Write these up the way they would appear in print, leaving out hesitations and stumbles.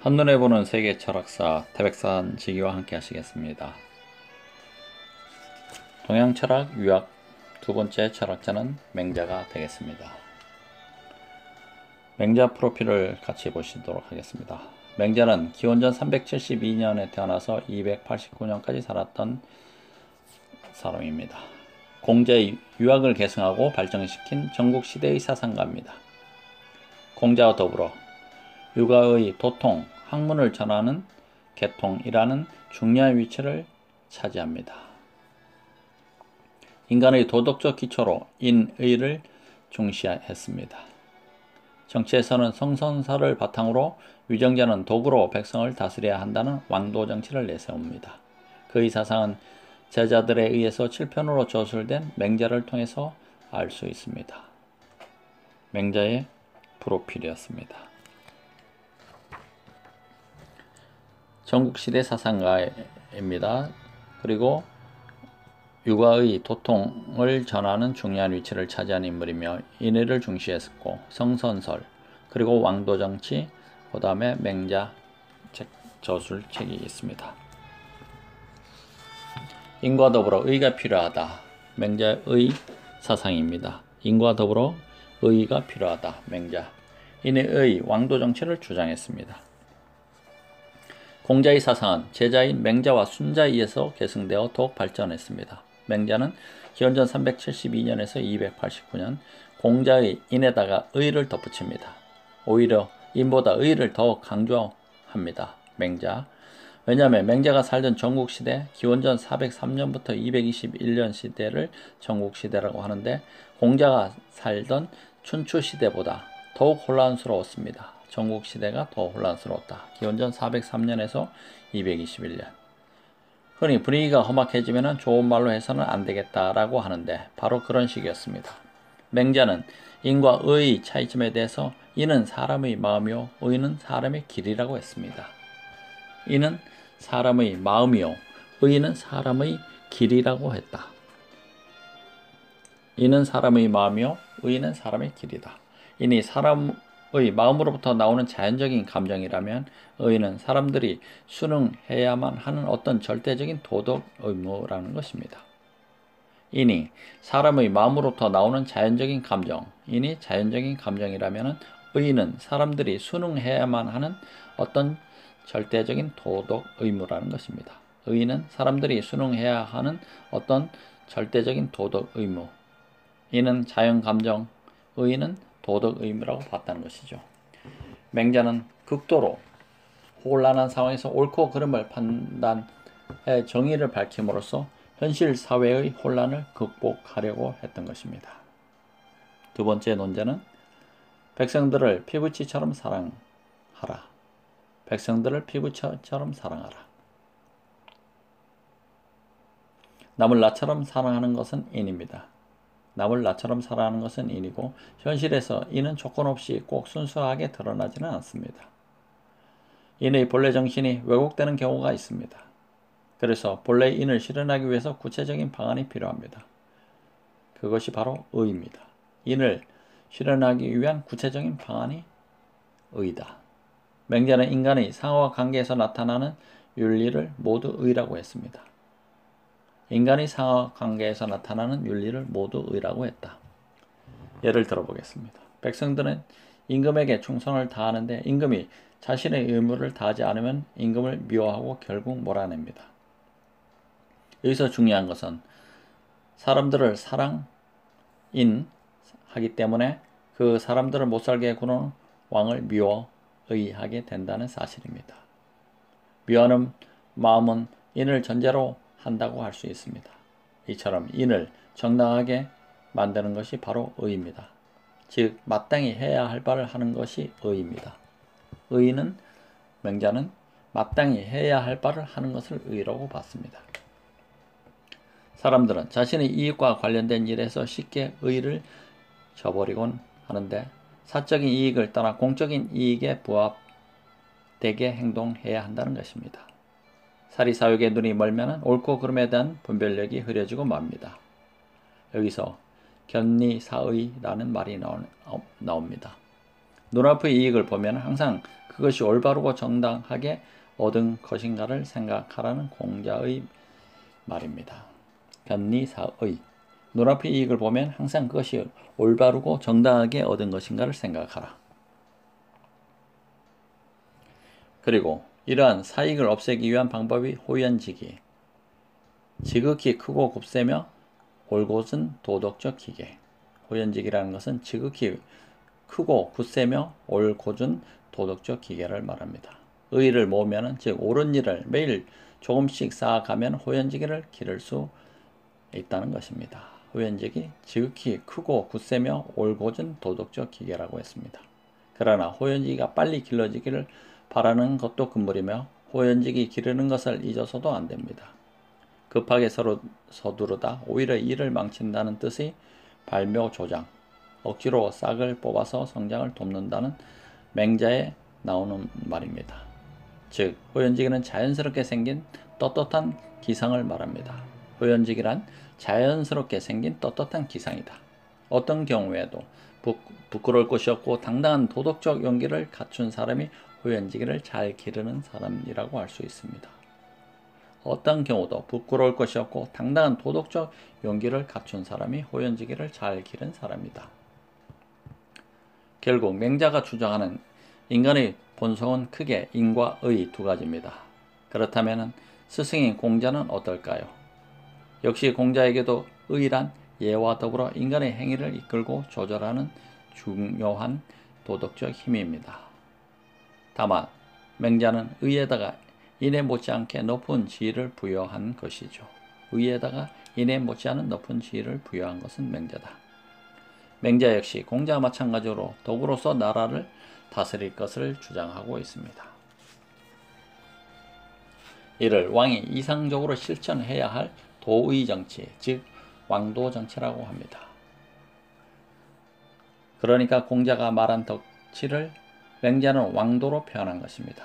한눈에 보는 세계 철학사 태백산 지기와 함께 하시겠습니다. 동양 철학 유학 두 번째 철학자는 맹자가 되겠습니다. 맹자 프로필을 같이 보시도록 하겠습니다. 맹자는 기원전 372년에 태어나서 289년까지 살았던 사람입니다. 공자의 유학을 계승하고 발전시킨 전국시대의 사상가입니다. 공자와 더불어 육아의 도통, 학문을 전하는 계통이라는 중요한 위치를 차지합니다. 인간의 도덕적 기초로 인의를 중시했습니다. 정치에서는 성선설을 바탕으로 위정자는 도구로 백성을 다스려야 한다는 왕도 정치를 내세웁니다. 그의 사상은 제자들에 의해서 7편으로 저술된 맹자를 통해서 알 수 있습니다. 맹자의 프로필이었습니다. 전국시대 사상가입니다. 그리고 육아의 도통을 전하는 중요한 위치를 차지한 인물이며 인의를 중시했고 성선설, 그리고 왕도정치, 그 다음에 맹자 저술책이 있습니다. 인과 더불어 의가 필요하다. 맹자의 사상입니다. 인과 더불어 의가 필요하다. 맹자. 인의 왕도정치를 주장했습니다. 공자의 사상은 제자인 맹자와 순자에 의해서 계승되어 더욱 발전했습니다. 맹자는 기원전 372년에서 289년 공자의 인에다가 의를 덧붙입니다. 오히려 인보다 의를 더 강조합니다. 맹자. 왜냐하면 맹자가 살던 전국시대 기원전 403년부터 221년 시대를 전국시대라고 하는데 공자가 살던 춘추시대보다 더욱 혼란스러웠습니다. 전국시대가 더 혼란스러웠다. 기원전 403년에서 221년. 흔히 분위기가 험악해지면 좋은 말로 해서는 안 되겠다라고 하는데 바로 그런 식이었습니다. 맹자는 인과 의의 차이점에 대해서 이는 사람의 마음이요 의는 사람의 길이라고 했습니다. 이는 사람의 마음이요 의는 사람의 길이라고 했다. 이는 사람의 마음이요 의는 사람의 길이다. 이니 사람의 마음으로부터 나오는 자연적인 감정이라면 의는 사람들이 순응해야만 하는 어떤 절대적인 도덕 의무라는 것입니다. 이니 사람의 마음으로부터 나오는 자연적인 감정이니 자연적인 감정이라면 의는 사람들이 순응해야만 하는 어떤 절대적인 도덕 의무라는 것입니다. 의는 사람들이 순응해야 하는 어떤 절대적인 도덕 의무. 이는 자연 감정, 의는 도덕 의무라고 봤다는 것이죠. 맹자는 극도로 혼란한 상황에서 옳고 그름을 판단해 정의를 밝힘으로써 현실 사회의 혼란을 극복하려고 했던 것입니다. 두 번째 논제는 백성들을 피부치처럼 사랑하라. 백성들을 피부처럼 사랑하라. 남을 나처럼 사랑하는 것은 인입니다. 남을 나처럼 사랑하는 것은 인이고 현실에서 인은 조건 없이 꼭 순수하게 드러나지는 않습니다. 인의 본래 정신이 왜곡되는 경우가 있습니다. 그래서 본래 인을 실현하기 위해서 구체적인 방안이 필요합니다. 그것이 바로 의입니다. 인을 실현하기 위한 구체적인 방안이 의다. 맹자는 인간의 상호와 관계에서 나타나는 윤리를 모두 의라고 했습니다. 인간의 상하 관계에서 나타나는 윤리를 모두 의라고 했다. 예를 들어보겠습니다. 백성들은 임금에게 충성을 다하는데 임금이 자신의 의무를 다하지 않으면 임금을 미워하고 결국 몰아냅니다. 여기서 중요한 것은 사람들을 사랑인하기 때문에 그 사람들을 못살게 구는 왕을 미워의하게 된다는 사실입니다. 미워하는 마음은 인을 전제로 한다고 할 수 있습니다. 이처럼 인을 정당하게 만드는 것이 바로 의입니다. 즉 마땅히 해야 할 바를 하는 것이 의입니다. 의는 맹자는 마땅히 해야 할 바를 하는 것을 의라고 봤습니다. 사람들은 자신의 이익과 관련된 일에서 쉽게 의를 저버리곤 하는데 사적인 이익을 떠나 공적인 이익에 부합되게 행동해야 한다는 것입니다. 사리사욕에 눈이 멀면 옳고 그름에 대한 분별력이 흐려지고 맙니다. 여기서 견리사의라는 말이 나옵니다. 눈앞의 이익을 보면 항상 그것이 올바르고 정당하게 얻은 것인가를 생각하라는 공자의 말입니다. 변리사의 눈앞의 이익을 보면 항상 그것이 올바르고 정당하게 얻은 것인가를 생각하라. 그리고 이러한 사익을 없애기 위한 방법이 호연지기, 지극히 크고 곱세며 올곧은 도덕적 기계. 호연지기라는 것은 지극히 크고 굳세며 올곧은 도덕적 기계를 말합니다. 의의를 모으면, 즉 옳은 일을 매일 조금씩 쌓아가면 호연지기를 기를 수 있다는 것입니다. 호연지기, 지극히 크고 굳세며 올곧은 도덕적 기계라고 했습니다. 그러나 호연지기가 빨리 길러지기를 바라는 것도 금물이며 호연지기 기르는 것을 잊어서도 안 됩니다. 급하게 서두르다 오히려 일을 망친다는 뜻의 발묘조장, 억지로 싹을 뽑아서 성장을 돕는다는 맹자에 나오는 말입니다. 즉 호연지기는 자연스럽게 생긴 떳떳한 기상을 말합니다. 호연지기란 자연스럽게 생긴 떳떳한 기상이다. 어떤 경우에도 부끄러울 것이 없고 당당한 도덕적 용기를 갖춘 사람이 호연지기를 잘 기르는 사람이라고 할 수 있습니다. 어떤 경우도 부끄러울 것이 없고 당당한 도덕적 용기를 갖춘 사람이 호연지기를 잘 기른 사람이다. 결국 맹자가 주장하는 인간의 본성은 크게 인과 의 두 가지입니다. 그렇다면 스승인 공자는 어떨까요? 역시 공자에게도 의란 예와 더불어 인간의 행위를 이끌고 조절하는 중요한 도덕적 힘입니다. 다만 맹자는 의에다가 인에 못지않게 높은 지위를 부여한 것이죠. 의에다가 인에 못지않은 높은 지위를 부여한 것은 맹자다. 맹자 역시 공자와 마찬가지로 덕으로서 나라를 다스릴 것을 주장하고 있습니다. 이를 왕이 이상적으로 실천해야 할 도의 정치, 즉 왕도 정치라고 합니다. 그러니까 공자가 말한 덕치를 맹자는 왕도로 표현한 것입니다.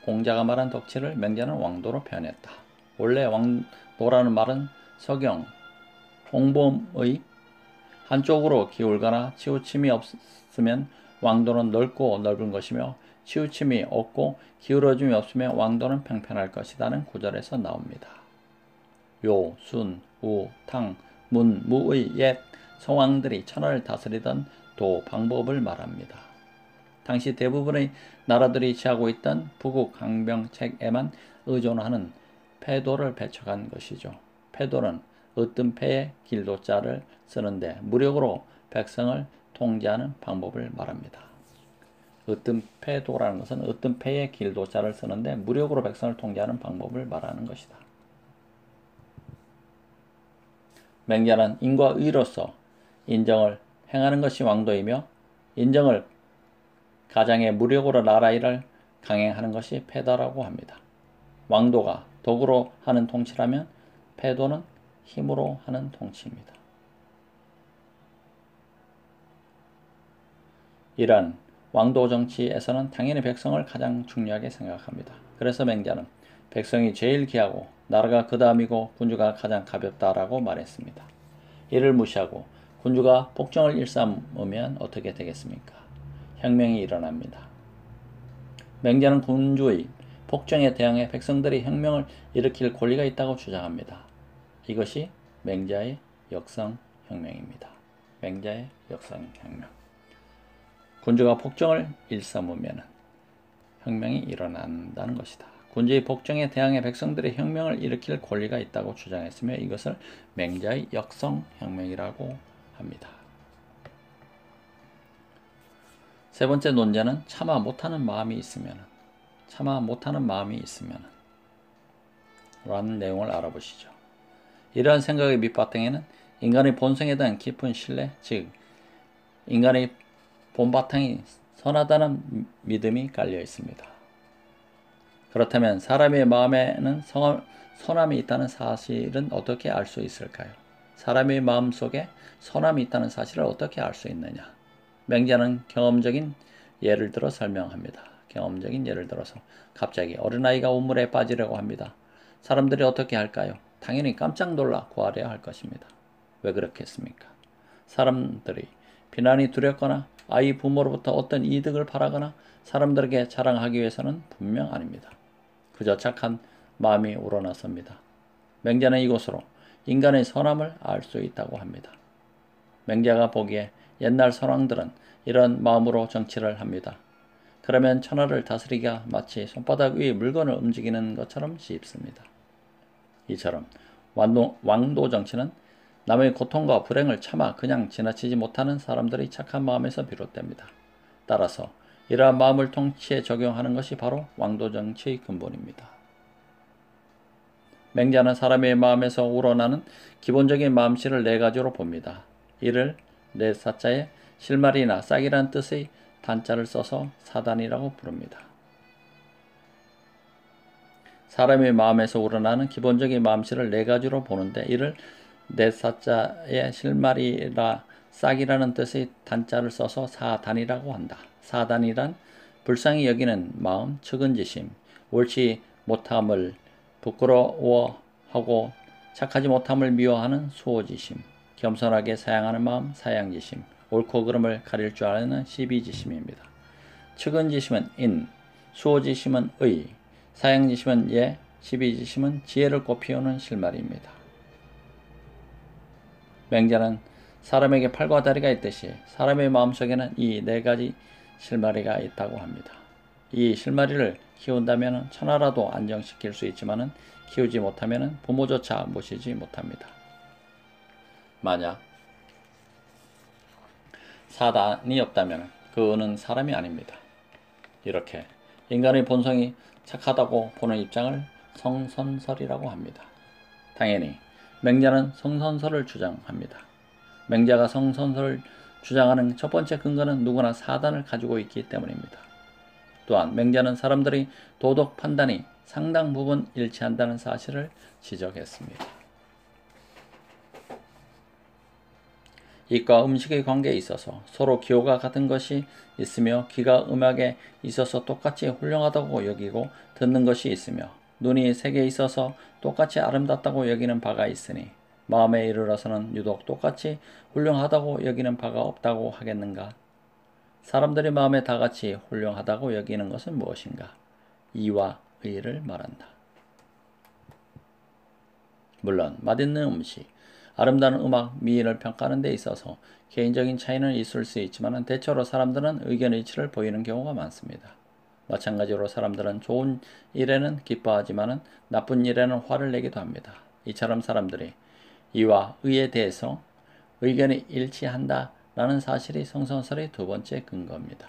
공자가 말한 덕치를 맹자는 왕도로 표현했다. 원래 왕도라는 말은 서경, 홍범의 한쪽으로 기울거나 치우침이 없으면 왕도는 넓고 넓은 것이며 치우침이 없고 기울어짐이 없으면 왕도는 평평할 것이라는 구절에서 나옵니다. 요, 순, 우, 탕, 문, 무의 옛 성왕들이 천하를 다스리던 도 방법을 말합니다. 당시 대부분의 나라들이 취하고 있던 부국 강병책에만 의존하는 패도를 배척한 것이죠. 패도는 으뜸 패의 길도자를 쓰는데 무력으로 백성을 통제하는 방법을 말합니다. 으뜸 패도라는 것은 으뜸 패의 길도자를 쓰는데 무력으로 백성을 통제하는 방법을 말하는 것이다. 맹자는 인과 의로서 인정을 행하는 것이 왕도이며 인정을 가장의 무력으로 나라 일을 강행하는 것이 패다라고 합니다. 왕도가 덕으로 하는 통치라면 패도는 힘으로 하는 통치입니다. 이런 왕도 정치에서는 당연히 백성을 가장 중요하게 생각합니다. 그래서 맹자는 백성이 제일 귀하고 나라가 그 다음이고 군주가 가장 가볍다라고 말했습니다. 이를 무시하고 군주가 폭정을 일삼으면 어떻게 되겠습니까? 혁명이 일어납니다. 맹자는 군주의 폭정에 대항해 백성들이 혁명을 일으킬 권리가 있다고 주장합니다. 이것이 맹자의 역성혁명입니다. 맹자의 역성혁명. 군주가 폭정을 일삼으면 혁명이 일어난다는 것이다. 군주의 폭정에 대항해 백성들의 혁명을 일으킬 권리가 있다고 주장했으며 이것을 맹자의 역성혁명이라고 합니다. 세 번째 논제는 참아 못하는 마음이 있으면 라는 내용을 알아보시죠. 이러한 생각의 밑바탕에는 인간의 본성에 대한 깊은 신뢰, 즉 인간의 본바탕이 선하다는 믿음이 깔려 있습니다. 그렇다면 사람의 마음에는 선함이 있다는 사실은 어떻게 알 수 있을까요? 사람의 마음 속에 선함이 있다는 사실을 어떻게 알 수 있느냐? 맹자는 경험적인 예를 들어 설명합니다. 경험적인 예를 들어서 갑자기 어린아이가 우물에 빠지려고 합니다. 사람들이 어떻게 할까요? 당연히 깜짝 놀라 구하려 할 것입니다. 왜 그렇겠습니까? 사람들이 비난이 두렵거나 아이 부모로부터 어떤 이득을 바라거나 사람들에게 자랑하기 위해서는 분명 아닙니다. 그저 착한 마음이 우러나섭니다. 맹자는 이곳으로 인간의 선함을 알 수 있다고 합니다. 맹자가 보기에 옛날 선왕들은 이런 마음으로 정치를 합니다. 그러면 천하를 다스리기가 마치 손바닥 위의 물건을 움직이는 것처럼 쉽습니다. 이처럼 왕도 정치는 남의 고통과 불행을 참아 그냥 지나치지 못하는 사람들의 착한 마음에서 비롯됩니다. 따라서 이러한 마음을 통치에 적용하는 것이 바로 왕도 정치의 근본입니다. 맹자는 사람의 마음에서 우러나는 기본적인 마음씨를 네 가지로 봅니다. 이를 네 사자에 실말이나 싹이라는 뜻의 단자를 써서 사단이라고 부릅니다. 사람의 마음에서 우러나는 기본적인 마음씨를 네 가지로 보는데 이를 네 사자에 실말이라 싹이라는 뜻의 단자를 써서 사단이라고 한다. 사단이란 불쌍히 여기는 마음, 측은지심, 옳지 못함을 부끄러워하고 착하지 못함을 미워하는 수호지심, 겸손하게 사양하는 마음, 사양지심, 옳고 그름을 가릴 줄 아는 시비지심입니다. 측은지심은 인, 수호지심은 의, 사양지심은 예, 시비지심은 지혜를 꽃피우는 실말입니다. 맹자는 사람에게 팔과 다리가 있듯이 사람의 마음속에는 이 네 가지 실마리가 있다고 합니다. 이 실마리를 키운다면 천하라도 안정시킬 수 있지만 키우지 못하면 부모조차 모시지 못합니다. 만약 사단이 없다면 그는 사람이 아닙니다. 이렇게 인간의 본성이 착하다고 보는 입장을 성선설이라고 합니다. 당연히 맹자는 성선설을 주장합니다. 맹자가 성선설을 주장하는 첫 번째 근거는 누구나 사단을 가지고 있기 때문입니다. 또한 맹자는 사람들의 도덕 판단이 상당 부분 일치한다는 사실을 지적했습니다. 입과 음식의 관계에 있어서 서로 기호가 같은 것이 있으며 귀가 음악에 있어서 똑같이 훌륭하다고 여기고 듣는 것이 있으며 눈이 색에 있어서 똑같이 아름답다고 여기는 바가 있으니 마음에 이르러서는 유독 똑같이 훌륭하다고 여기는 바가 없다고 하겠는가? 사람들의 마음에 다같이 훌륭하다고 여기는 것은 무엇인가? 이와 의를 말한다. 물론 맛있는 음식, 아름다운 음악, 미인을 평가하는 데 있어서 개인적인 차이는 있을 수 있지만 대체로 사람들은 의견 일치를 보이는 경우가 많습니다. 마찬가지로 사람들은 좋은 일에는 기뻐하지만 나쁜 일에는 화를 내기도 합니다. 이처럼 사람들이 이와 의에 대해서 의견이 일치한다라는 사실이 성선설의 두 번째 근거입니다.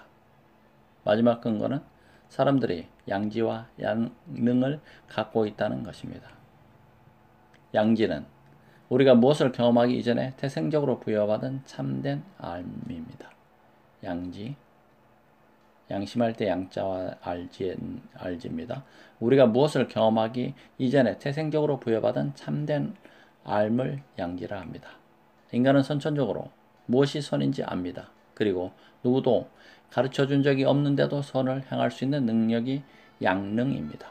마지막 근거는 사람들이 양지와 양능을 갖고 있다는 것입니다. 양지는 우리가 무엇을 경험하기 이전에 태생적으로 부여받은 참된 알입니다. 양지, 양심할 때 양자와 알지입니다. 우리가 무엇을 경험하기 이전에 태생적으로 부여받은 참된 알을 양지라 합니다. 인간은 선천적으로 무엇이 선인지 압니다. 그리고 누구도 가르쳐준 적이 없는데도 선을 행할 수 있는 능력이 양능입니다.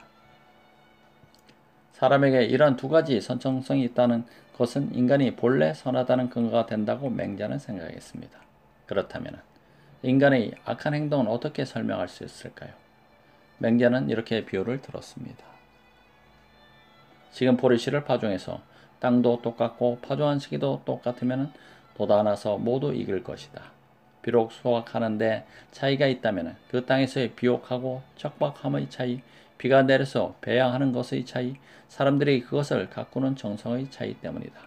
사람에게 이러한 두 가지 선천성이 있다는 것은 인간이 본래 선하다는 근거가 된다고 맹자는 생각했습니다. 그렇다면 인간의 악한 행동은 어떻게 설명할 수 있을까요? 맹자는 이렇게 비유를 들었습니다. 지금 보리씨를 파종해서 땅도 똑같고 파종한 시기도 똑같으면 돋아나서 모두 익을 것이다. 비록 수확하는데 차이가 있다면 그 땅에서의 비옥하고 척박함의 차이, 비가 내려서 배양하는 것의 차이, 사람들이 그것을 가꾸는 정성의 차이 때문이다.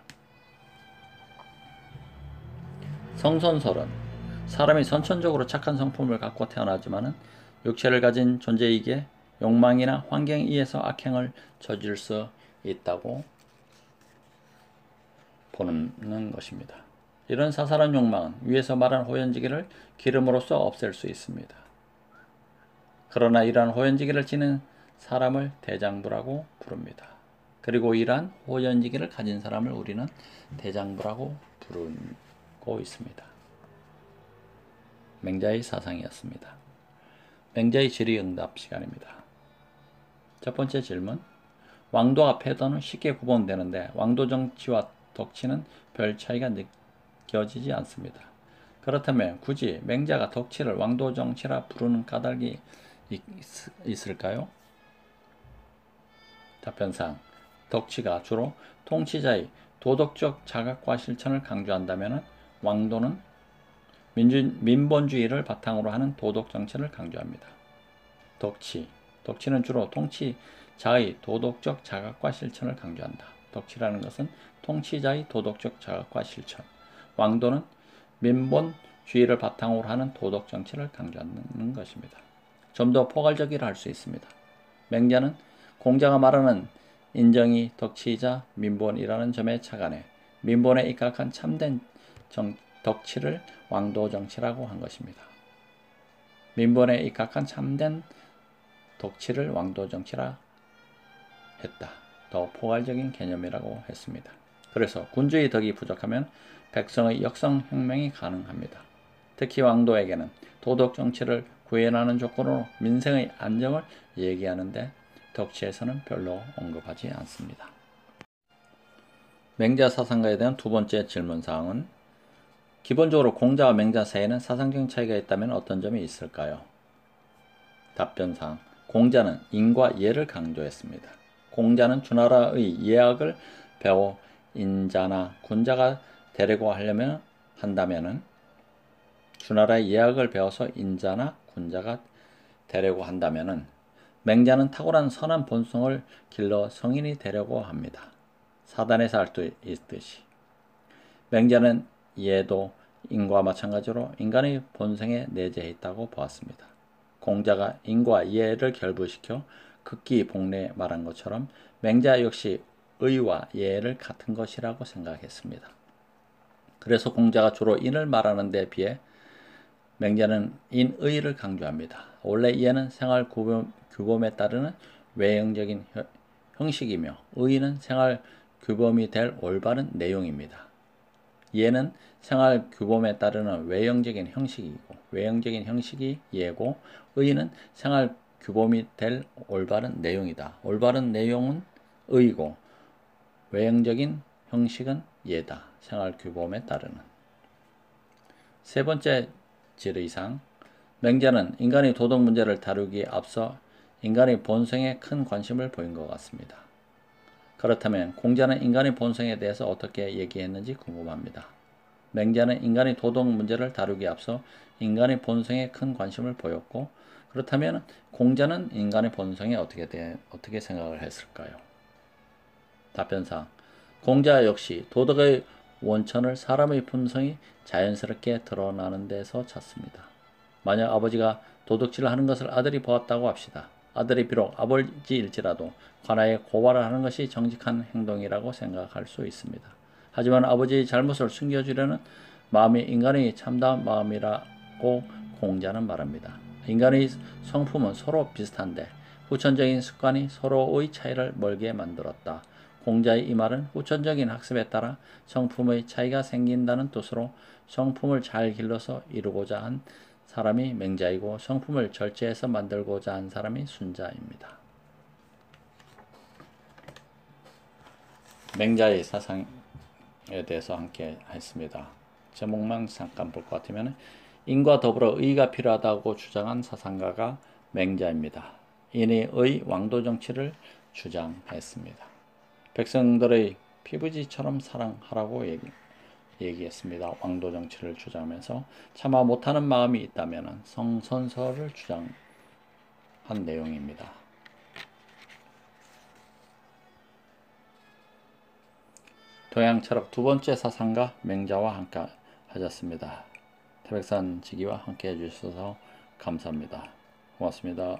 성선설은 사람이 선천적으로 착한 성품을 갖고 태어나지만 육체를 가진 존재이기에 욕망이나 환경에 의해서 악행을 저질 수 있다고 보는 것입니다. 이런 사살한 욕망은 위에서 말한 호연지기를 기름으로써 없앨 수 있습니다. 그러나 이러한 호연지기를 지닌 사람을 대장부라고 부릅니다. 그리고 이러한 호연지기를 가진 사람을 우리는 대장부라고 부르고 있습니다. 맹자의 사상이었습니다. 맹자의 질의응답 시간입니다. 첫 번째 질문. 왕도와 패도는 쉽게 구분되는데 왕도 정치와 덕치는 별 차이가 느껴지지 않습니다. 그렇다면 굳이 맹자가 덕치를 왕도정치라 부르는 까닭이 있을까요? 답변상 덕치가 주로 통치자의 도덕적 자각과 실천을 강조한다면 왕도는 민본주의를 바탕으로 하는 도덕정치를 강조합니다. 덕치는 주로 통치자의 도덕적 자각과 실천을 강조한다. 덕치라는 것은 통치자의 도덕적 자각과 실천, 왕도는 민본주의를 바탕으로 하는 도덕정치를 강조하는 것입니다. 좀 더 포괄적이라 할 수 있습니다. 맹자는 공자가 말하는 인정이 덕치이자 민본이라는 점에 착안해 민본에 입각한 참된 덕치를 왕도정치라고 한 것입니다. 민본에 입각한 참된 덕치를 왕도정치라 했다. 더 포괄적인 개념이라고 했습니다. 그래서 군주의 덕이 부족하면 백성의 역성혁명이 가능합니다. 특히 왕도에게는 도덕정치를 구현하는 조건으로 민생의 안정을 얘기하는데 덕치에서는 별로 언급하지 않습니다. 맹자 사상가에 대한 두 번째 질문사항은 기본적으로 공자와 맹자 사이에는 사상적인 차이가 있다면 어떤 점이 있을까요? 답변상 공자는 인과 예를 강조했습니다. 공자는 주나라의 예학을 배워 인자나 군자가 되려고 한다면은 주나라의 예학을 배워서 인자나 군자가 되려고 한다면은 맹자는 탁월한 선한 본성을 길러 성인이 되려고 합니다. 사단에서 알 수 있듯이 맹자는 예도 인과 마찬가지로 인간의 본성에 내재해 있다고 보았습니다. 공자가 인과 예를 결부시켜 극기 복례 말한 것처럼 맹자 역시 의와 예를 같은 것이라고 생각했습니다. 그래서 공자가 주로 인을 말하는 데 비해 맹자는 인의를 강조합니다. 원래 예는 생활 규범에 따르는 외형적인 형식이며 의는 생활 규범이 될 올바른 내용입니다. 예는 생활 규범에 따르는 외형적인 형식이 예고 의는 생활 규범이 될 올바른 내용이다. 올바른 내용은 의고 외형적인 형식은 예다. 생활 규범에 따르는. 세 번째 질의사항, 맹자는 인간의 도덕 문제를 다루기에 앞서 인간의 본성에 큰 관심을 보인 것 같습니다. 그렇다면 공자는 인간의 본성에 대해서 어떻게 얘기했는지 궁금합니다. 맹자는 인간의 도덕 문제를 다루기에 앞서 인간의 본성에 큰 관심을 보였고, 그렇다면 공자는 인간의 본성에 어떻게 생각을 했을까요? 답변상 공자 역시 도덕의 원천을 사람의 품성이 자연스럽게 드러나는 데서 찾습니다. 만약 아버지가 도둑질을 하는 것을 아들이 보았다고 합시다. 아들이 비록 아버지일지라도 관아에 고발을 하는 것이 정직한 행동이라고 생각할 수 있습니다. 하지만 아버지의 잘못을 숨겨주려는 마음이 인간의 참다운 마음이라고 공자는 말합니다. 인간의 성품은 서로 비슷한데 후천적인 습관이 서로의 차이를 멀게 만들었다. 공자의 이 말은 후천적인 학습에 따라 성품의 차이가 생긴다는 뜻으로 성품을 잘 길러서 이루고자 한 사람이 맹자이고 성품을 절제해서 만들고자 한 사람이 순자입니다. 맹자의 사상에 대해서 함께 했습니다. 제목만 잠깐 볼 것 같으면 인과 더불어 의가 필요하다고 주장한 사상가가 맹자입니다. 인이 의 왕도 정치를 주장했습니다. 백성들의 피부지처럼 사랑하라고 얘기했습니다. 왕도 정치를 주장하면서 차마 못하는 마음이 있다면 성선설을 주장한 내용입니다. 동양 철학 두 번째 사상가 맹자와 함께 하셨습니다. 태백산 지기와 함께 해주셔서 감사합니다. 고맙습니다.